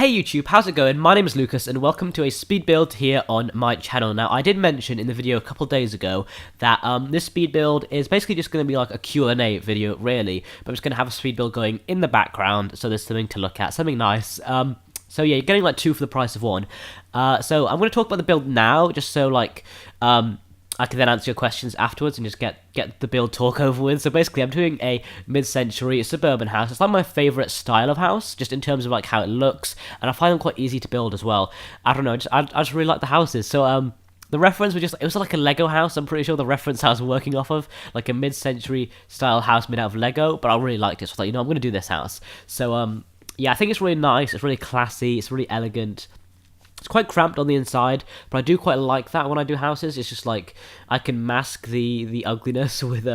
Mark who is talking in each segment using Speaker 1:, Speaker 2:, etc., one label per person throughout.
Speaker 1: Hey YouTube, how's it going? My name is Lucas and welcome to a speed build here on my channel. Now, I did mention in the video a couple days ago that this speed build is basically just going to be like a Q&A video, really. But I'm just going to have a speed build going in the background, so there's something to look at, something nice. So yeah, you're getting like two for the price of one. So I'm going to talk about the build now, just so like I can then answer your questions afterwards and just get the build talk over with. So basically, I'm doing a mid-century suburban house. It's like my favourite style of house, just in terms of like how it looks, and I find them quite easy to build as well. I don't know, I just really like the houses. So the reference was just, it was like a Lego house. I'm pretty sure the reference I was working off of, like a mid-century style house made out of Lego, but I really liked it. So I thought, I'm going to do this house. So yeah, I think it's really nice. It's really classy. It's really elegant. It's quite cramped on the inside, but I do quite like that when I do houses. It's just like I can mask the ugliness with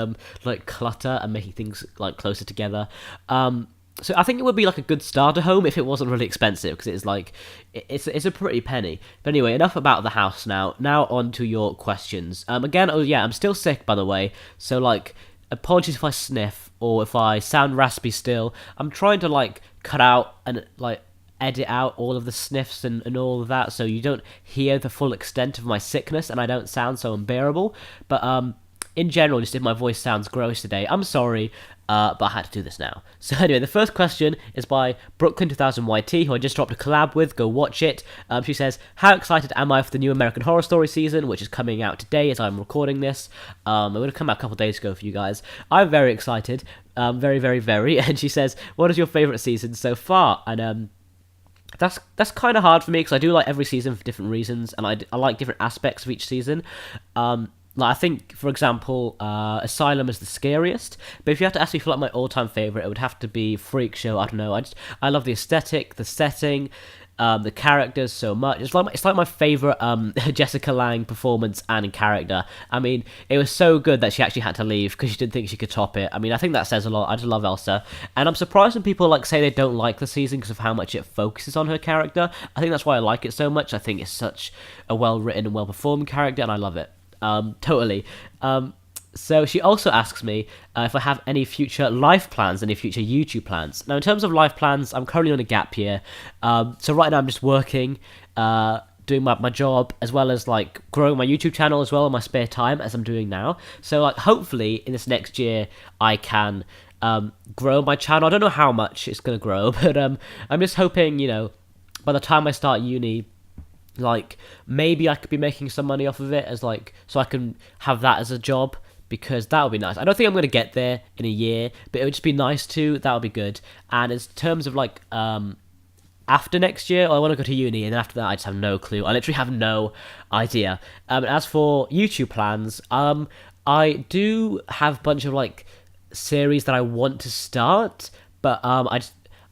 Speaker 1: like clutter and making things like closer together. So I think it would be like a good starter home if it wasn't really expensive, because it's like it's a pretty penny. But anyway, enough about the house now. Now on to your questions. Again, oh yeah, I'm still sick, by the way. So like, apologies if I sniff or if I sound raspy still. I'm trying to like cut out and like edit out all of the sniffs and all of that, so you don't hear the full extent of my sickness and I don't sound so unbearable. But in general, just if my voice sounds gross today, I'm sorry, but I had to do this now. So anyway, the first question is by Brooklyn2000YT, who I just dropped a collab with. Go watch it. She says, how excited am I for the new American Horror Story season, which is coming out today as I'm recording this. It would have come out a couple of days ago for you guys. I'm very excited, very, very, very. And she says, what is your favourite season so far? And that's kind of hard for me, because I do like every season for different reasons, and I like different aspects of each season. Like I think, for example, Asylum is the scariest, but if you have to ask me for like my all-time favorite, it would have to be Freak Show. I don't know. I love the aesthetic, the setting, the characters so much. It's like my favorite Jessica Lange performance and character. I mean, it was so good that she actually had to leave because she didn't think she could top it. I mean, I think that says a lot. I just love Elsa, and I'm surprised when people like say they don't like the season because of how much it focuses on her character. I think that's why I like it so much. I think it's such a well-written and well-performed character, and I love it. Totally. So she also asks me if I have any future life plans, any future YouTube plans. Now, in terms of life plans, I'm currently on a gap year. So right now I'm just working, doing my job, as well as like growing my YouTube channel as well in my spare time, as I'm doing now. So like hopefully in this next year I can grow my channel. I don't know how much it's going to grow, but I'm just hoping, by the time I start uni, like maybe I could be making some money off of it, as like, so I can have that as a job, because that would be nice. I don't think I'm going to get there in a year, but it would just be nice to. That would be good. And in terms of like after next year, I want to go to uni, and after that I just have no clue. I literally have no idea. As for YouTube plans, I do have a bunch of like series that I want to start, but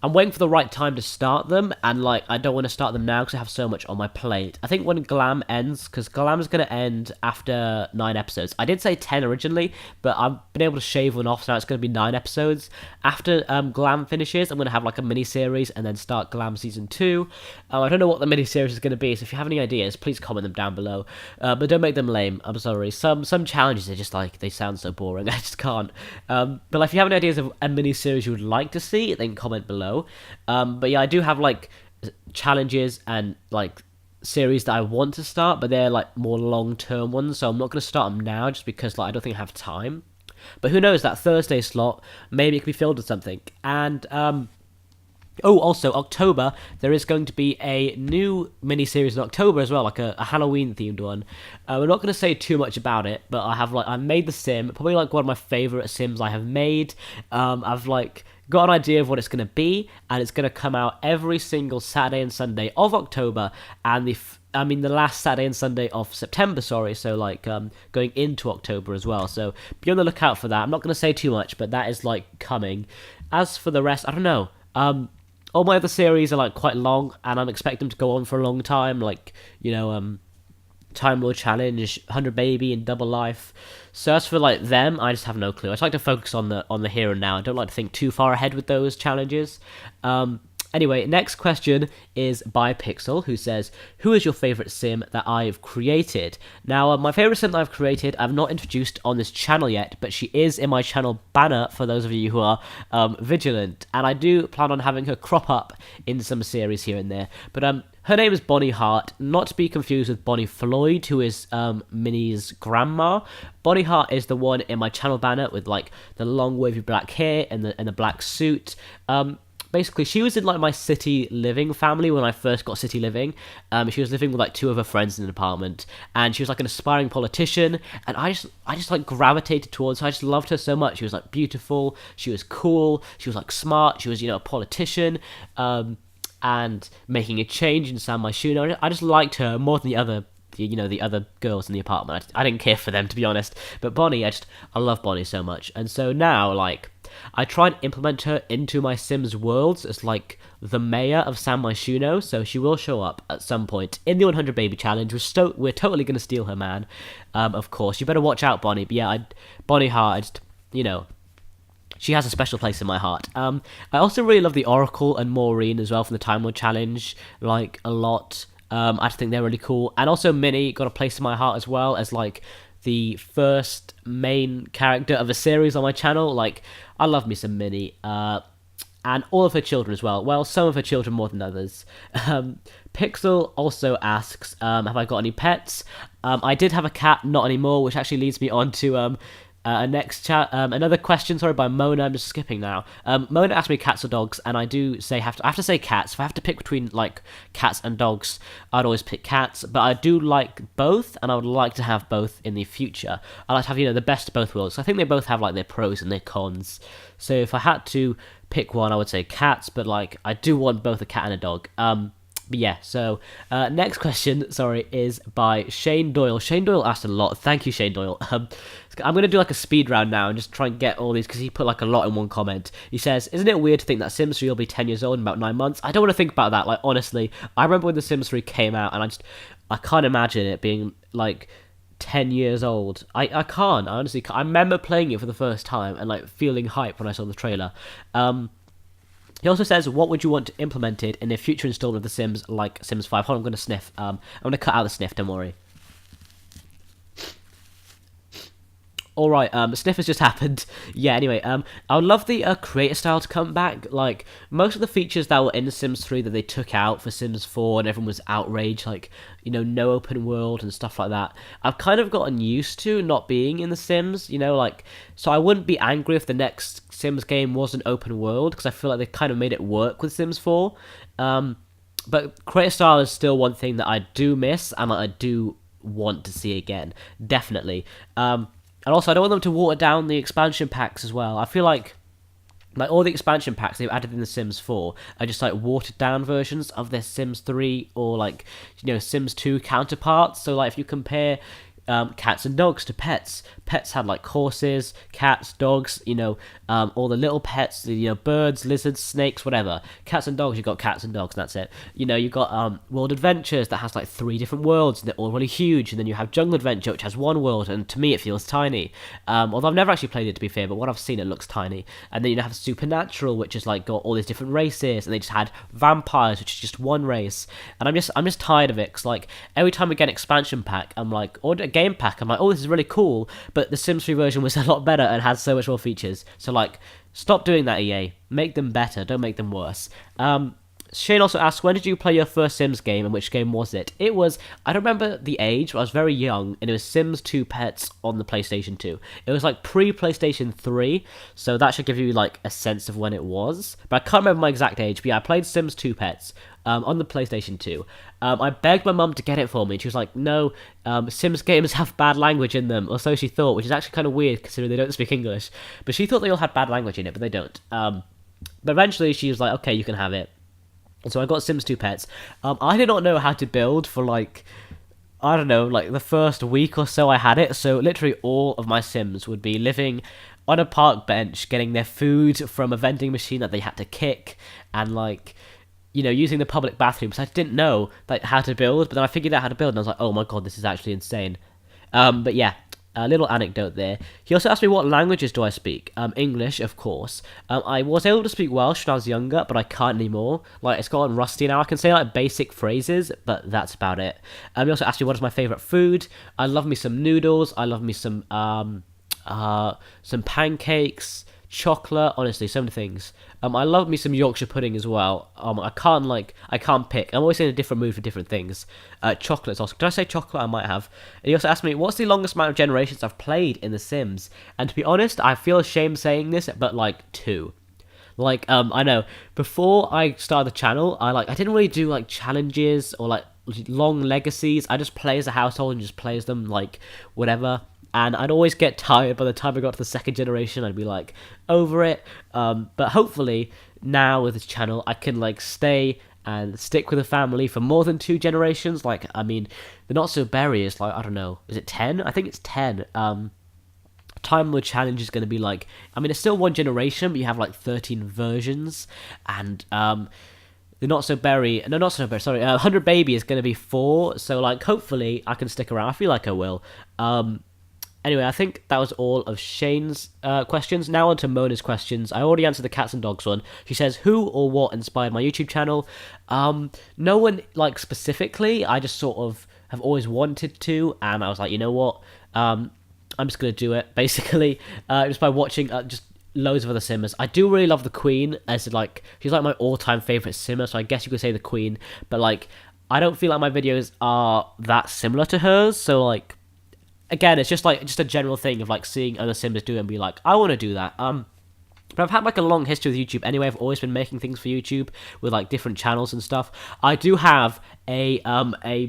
Speaker 1: I'm waiting for the right time to start them, and like I don't want to start them now because I have so much on my plate. I think when Glam ends, because Glam is going to end after 9 episodes. I did say 10 originally, but I've been able to shave one off, so now it's going to be 9 episodes. After Glam finishes, I'm going to have like a mini-series and then start Glam Season 2. I don't know what the mini-series is going to be, so if you have any ideas, please comment them down below. But don't make them lame, I'm sorry. Some challenges are just like, they sound so boring, I just can't. But like, if you have any ideas of a mini-series you would like to see, then comment below. But yeah, I do have like challenges and like series that I want to start, but they're like more long-term ones, so I'm not going to start them now just because like I don't think I have time. But who knows, that Thursday slot, maybe it could be filled with something. And oh, also October, there is going to be a new mini-series in October as well, like a Halloween-themed one. We're not going to say too much about it, but I made the sim, probably like one of my favourite sims I have made. I've like got an idea of what it's going to be, and it's going to come out every single Saturday and Sunday of October, and the last Saturday and Sunday of September, sorry, so like going into October as well. So be on the lookout for that. I'm not going to say too much, but that is like coming. As for the rest, I don't know. All my other series are like quite long, and I'm expecting them to go on for a long time, like, Time Lord Challenge, 100 Baby, and Double Life. So as for like them, I just have no clue. I just like to focus on the here and now. I don't like to think too far ahead with those challenges. Anyway, next question is by Pixel, who says, who is your favourite sim that I've created? Now, my favourite sim that I've created, I've not introduced on this channel yet, but she is in my channel banner for those of you who are vigilant, and I do plan on having her crop up in some series here and there. But her name is Bonnie Hart, not to be confused with Bonnie Floyd, who is Minnie's grandma. Bonnie Hart is the one in my channel banner with like the long wavy black hair and the black suit. Basically, she was in like my city living family when I first got city living. She was living with like two of her friends in an apartment, and she was like an aspiring politician. And I just like gravitated towards her. I just loved her so much. She was like beautiful. She was cool. She was like smart. She was, you know, a politician, and making a change in San Myshuno. I just liked her more than the other girls in the apartment. I didn't care for them, to be honest. But Bonnie, I love Bonnie so much. And so now, like, I try and implement her into my Sims worlds as, like, the mayor of San Myshuno. So she will show up at some point in the 100 Baby Challenge. We're totally going to steal her, man. Of course. You better watch out, Bonnie. But yeah, Bonnie Hart, she has a special place in my heart. I also really love the Oracle and Maureen as well from the Time Lord Challenge, like, a lot. I just think they're really cool. And also Minnie got a place in my heart as well as, like, the first main character of a series on my channel. Like, I love me some Minnie. And all of her children as well. Well, some of her children more than others. Pixel also asks, have I got any pets? I did have a cat, not anymore, which actually leads me on to another question, sorry, by Mona. I'm just skipping now. Mona asked me cats or dogs, and I have to say cats. If I have to pick between like cats and dogs, I'd always pick cats. But I do like both, and I would like to have both in the future. I like to have, the best of both worlds. I think they both have like their pros and their cons. So if I had to pick one, I would say cats. But like, I do want both a cat and a dog. But yeah, so next question, sorry, is by Shane Doyle. Shane Doyle asked a lot. Thank you, Shane Doyle. I'm going to do like a speed round now and just try and get all these because he put like a lot in one comment. He says, isn't it weird to think that Sims 3 will be 10 years old in about 9 months? I don't want to think about that. Like, honestly, I remember when The Sims 3 came out and I can't imagine it being like 10 years old. I can't. I honestly can't. I remember playing it for the first time and like feeling hype when I saw the trailer. He also says, what would you want implemented in a future installment of The Sims, like Sims 5? Hold on, I'm going to sniff. I'm going to cut out the sniff, don't worry. Alright, sniff has just happened. Yeah, anyway, I would love the creator style to come back. Like, most of the features that were in Sims 3 that they took out for Sims 4 and everyone was outraged, like, no open world and stuff like that, I've kind of gotten used to not being in The Sims, like, so I wouldn't be angry if the next Sims game was an open world, because I feel like they kind of made it work with Sims 4. But creator style is still one thing that I do miss, and I do want to see again, definitely. And also, I don't want them to water down the expansion packs as well. I feel like all the expansion packs they've added in The Sims 4 are just like watered down versions of their Sims 3 or like, Sims 2 counterparts. So like if you compare cats and dogs to pets had like horses, cats, dogs, all the little pets, birds, lizards, snakes, whatever. Cats and dogs, you got cats and dogs, and that's it. You got World Adventures that has like 3 different worlds, and they're all really huge. And then you have Jungle Adventure, which has 1 world, and to me it feels tiny. Although I've never actually played it, to be fair, but what I've seen, it looks tiny. And then you have Supernatural, which has like got all these different races, and they just had vampires, which is just 1 race. And I'm just tired of it, because like every time we get an expansion pack, I'm like, or a game pack, I'm like, oh, this is really cool, but the Sims 3 version was a lot better and had so much more features. So like, stop doing that, EA. Make them better, don't make them worse. Shane also asked, when did you play your first Sims game, and which game was it? It was, I don't remember the age, but I was very young, and it was Sims 2 Pets on the PlayStation 2. It was like pre-PlayStation 3, so that should give you like a sense of when it was. But I can't remember my exact age, but yeah, I played Sims 2 Pets on the PlayStation 2. I begged my mum to get it for me, and she was like, no, Sims games have bad language in them, or so she thought, which is actually kind of weird considering they don't speak English. But she thought they all had bad language in it, but they don't. But eventually she was like, okay, you can have it. And so I got Sims 2 Pets. I did not know how to build for like, I don't know, like the first week or so I had it. So literally all of my Sims would be living on a park bench, getting their food from a vending machine that they had to kick, and like, using the public bathrooms. I didn't know like how to build, but then I figured out how to build, and I was like, oh my god, this is actually insane. But yeah, A little anecdote there. He also asked me what languages do I speak. English, of course. I was able to speak Welsh when I was younger, but I can't anymore. Like, it's gotten rusty now. I can say like basic phrases, but that's about it. He also asked me what is my favourite food. I love me some noodles. I love me some pancakes, chocolate, honestly, so many things. I love me some Yorkshire pudding as well. I can't pick. I'm always in a different mood for different things. Chocolate's also. Did I say chocolate? I might have. And he also asked me, what's the longest amount of generations I've played in The Sims? And to be honest, I feel ashamed saying this, but like 2. Like, I know, before I started the channel, I didn't really do like challenges or like long legacies. I just play as a household and just play as them, like, whatever. And I'd always get tired by the time I got to the 2nd generation. I'd be like, over it. But hopefully, now with this channel, I can like stay and stick with the family for more than 2 generations. Like, I mean, the Not So Berry is like, I don't know, is it 10? I think it's 10. Time Lord Challenge is going to be like, I mean, it's still 1 generation, but you have like 13 versions. And the Not So Berry, no, not So Berry, sorry, 100 Baby is going to be 4. So like, hopefully, I can stick around. I feel like I will. Anyway, I think that was all of Shane's questions. Now on to Mona's questions. I already answered the cats and dogs one. She says, who or what inspired my YouTube channel? No one, like, specifically. I just sort of have always wanted to, and I was like, you know what? I'm just going to do it, basically. Just by watching just loads of other simmers. I do really love the Queen, as like, she's like my all-time favourite simmer, so I guess you could say the Queen. But, like, I don't feel like my videos are that similar to hers, so, like, again, it's just a general thing of like seeing other simmers do it and be like, I want to do that. But I've had like a long history with YouTube anyway. I've always been making things for YouTube with like different channels and stuff. I do have a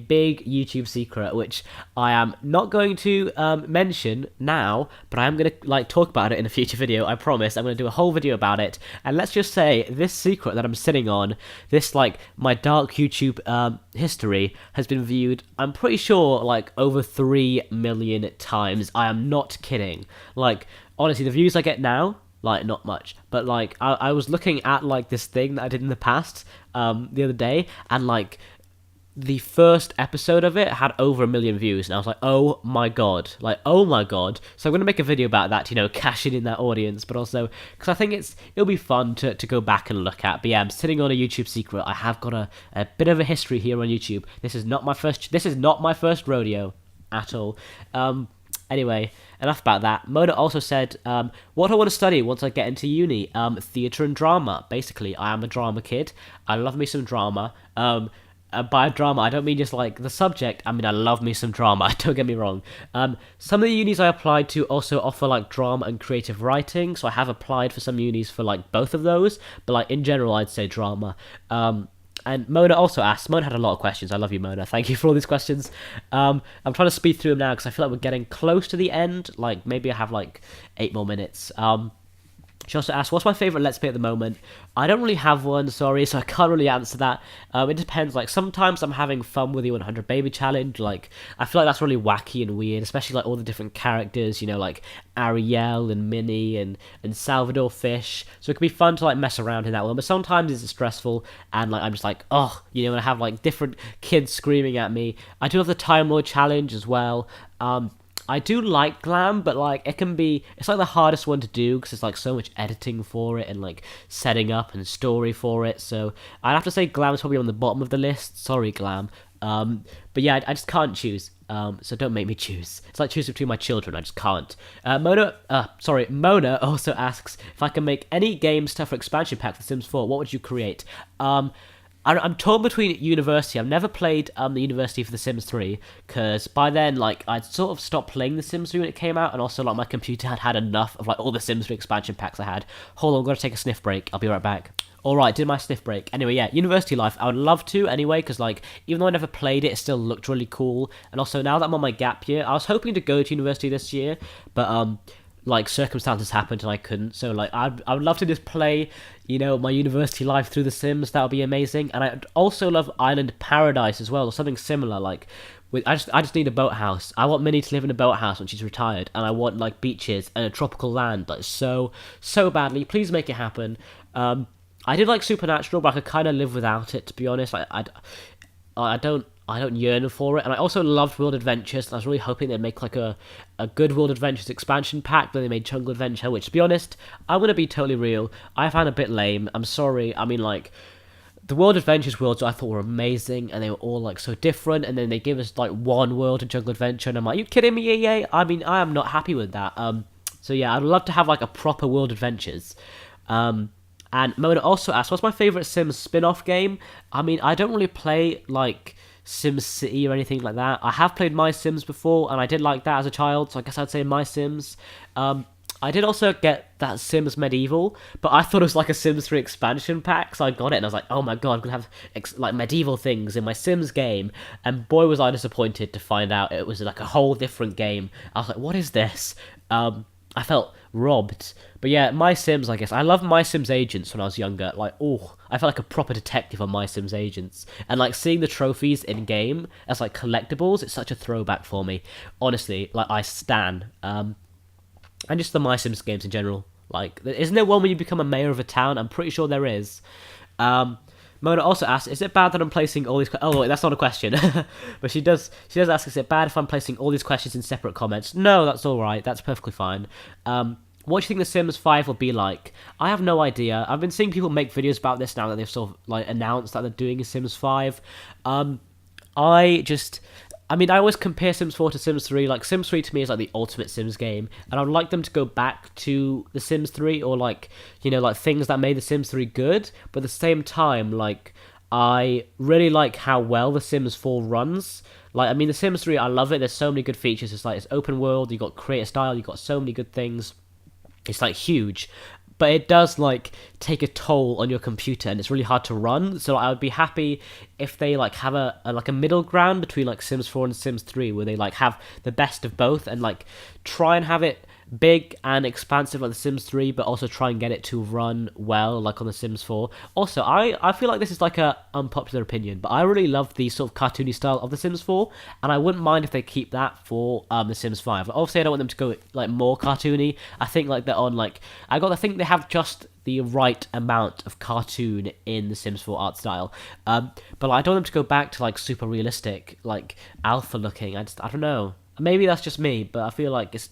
Speaker 1: big YouTube secret which I am not going to mention now, but I am going to like talk about it in a future video. I promise. I'm going to do a whole video about it. And let's just say this secret that I'm sitting on, this like my dark YouTube history has been viewed, I'm pretty sure, like over 3 million times. I am not kidding. Like, honestly, the views I get now, like, not much, but like I was looking at like this thing that I did in the past the other day, and like the first episode of it had over 1 million views, and I was like, oh my god, like, oh my god. So I'm gonna make a video about that, you know, cashing in that audience, but also because I think it'll be fun to go back and look at. But yeah, I'm sitting on a YouTube secret. I have got a bit of a history here on YouTube. This is not my first rodeo at all. Anyway, enough about that. Mona also said, what I want to study once I get into uni, theatre and drama. Basically, I am a drama kid. I love me some drama. By drama, I don't mean just like the subject. I mean, I love me some drama. Don't get me wrong. Some of the unis I applied to also offer like drama and creative writing, so I have applied for some unis for like both of those. But like in general, I'd say drama. And Mona also asked, Mona had a lot of questions. I love you, Mona. Thank you for all these questions. I'm trying to speed through them now because I feel like we're getting close to the end. Like, maybe I have like 8 more minutes. She also asked, what's my favourite Let's Play at the moment? I don't really have one, sorry, so I can't really answer that. It depends. Like, sometimes I'm having fun with the 100 Baby Challenge. Like, I feel like that's really wacky and weird, especially, like, all the different characters, you know, like Ariel and Minnie and Salvador Fish. So it can be fun to, like, mess around in that one. But sometimes it's stressful, and, like, I'm just like, oh, you know, and I have, like, different kids screaming at me. I do have the Time Lord Challenge as well. I do like Glam, but, like, it's, like, the hardest one to do, because it's, like, so much editing for it, and, like, setting up and story for it, so I'd have to say Glam's probably on the bottom of the list. Sorry, Glam. But, yeah, I just can't choose, so don't make me choose. It's like choosing between my children, I just can't. Mona also asks, if I can make any game stuff for expansion pack for Sims 4, what would you create? I'm torn between University. I've never played the University for The Sims 3, because by then, like, I'd sort of stopped playing The Sims 3 when it came out, and also, like, my computer had enough of, like, all the Sims 3 expansion packs I had. Hold on, I'm going to take a sniff break. I'll be right back. Alright, did my sniff break. Anyway, yeah, University Life, I would love to, anyway, because, like, even though I never played it, it still looked really cool, and also, now that I'm on my gap year, I was hoping to go to university this year, but, like, circumstances happened and I couldn't, so, like, I would love to just play, you know, my university life through The Sims. That would be amazing. And I'd also love Island Paradise as well, or something similar, like, I just need a boathouse. I want Minnie to live in a boathouse when she's retired, and I want, like, beaches and a tropical land, like, so badly. Please make it happen. I did like Supernatural, but I could kind of live without it, to be honest. I I don't yearn for it. And I also loved World Adventures, and I was really hoping they'd make like a good World Adventures expansion pack, but they made Jungle Adventure, which, to be honest, I'm going to be totally real, I found a bit lame. I'm sorry. I mean, like, the World Adventures worlds I thought were amazing, and they were all like so different, and then they give us like one world in Jungle Adventure, and I'm like, are you kidding me, EA? I mean, I am not happy with that. So yeah, I'd love to have like a proper World Adventures. And Mona also asked, what's my favourite Sims spin-off game? I mean, I don't really play, like, Sims City or anything like that. I have played My Sims before, and I did like that as a child, so I guess I'd say My Sims. I did also get that Sims Medieval, but I thought it was like a Sims 3 expansion pack, so I got it, and I was like, oh my god, I'm going to have, like, medieval things in my Sims game. And boy, was I disappointed to find out it was, like, a whole different game. I was like, what is this? I felt robbed. But yeah, My Sims, I guess. I loved My Sims Agents when I was younger. Like, oh, I felt like a proper detective on My Sims Agents. And like seeing the trophies in game as like collectibles, it's such a throwback for me. Honestly, like I stan. And just the My Sims games in general. Like, isn't there one where you become a mayor of a town? I'm pretty sure there is. Mona also asks, is it bad that I'm placing all these... Oh, wait, that's not a question. But she does ask, is it bad if I'm placing all these questions in separate comments? No, that's alright. That's perfectly fine. What do you think The Sims 5 will be like? I have no idea. I've been seeing people make videos about this now that they've sort of, like, announced that they're doing a Sims 5. I mean, I always compare Sims 4 to Sims 3. Like, Sims 3 to me is like the ultimate Sims game, and I'd like them to go back to the Sims 3, or like, you know, like things that made the Sims 3 good, but at the same time, like, I really like how well the Sims 4 runs. Like, I mean, the Sims 3, I love it. There's so many good features. It's like, it's open world, you got creator style, you got so many good things. It's like huge. But it does, like, take a toll on your computer, and it's really hard to run. So I would be happy if they, like, have a middle ground between, like, Sims 4 and Sims 3, where they, like, have the best of both, and, like, try and have it big and expansive like The Sims 3, but also try and get it to run well, like on The Sims 4. Also, I feel like this is, like, a unpopular opinion, but I really love the sort of cartoony style of The Sims 4, and I wouldn't mind if they keep that for The Sims 5. Obviously, I don't want them to go, like, more cartoony. I think, like, they're on, like... I think they have just the right amount of cartoon in The Sims 4 art style. But like, I don't want them to go back to, like, super realistic, like, alpha looking. I don't know. Maybe that's just me, but I feel like it's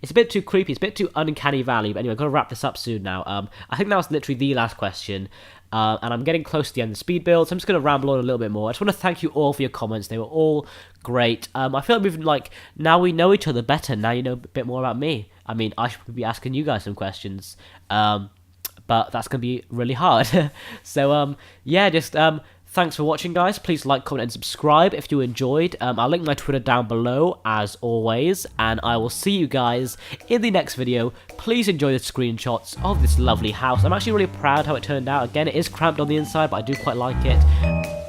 Speaker 1: a bit too creepy. It's a bit too uncanny valley. But anyway, I've got to wrap this up soon now. I think that was literally the last question. And I'm getting close to the end of the speed build, so I'm just going to ramble on a little bit more. I just want to thank you all for your comments. They were all great. I feel like we've, like, now we know each other better. Now you know a bit more about me. I mean, I should be asking you guys some questions. But that's going to be really hard. So, yeah, just... thanks for watching, guys. Please like, comment, and subscribe if you enjoyed. I'll link my Twitter down below, as always, and I will see you guys in the next video. Please enjoy the screenshots of this lovely house. I'm actually really proud how it turned out. Again, it is cramped on the inside, but I do quite like it.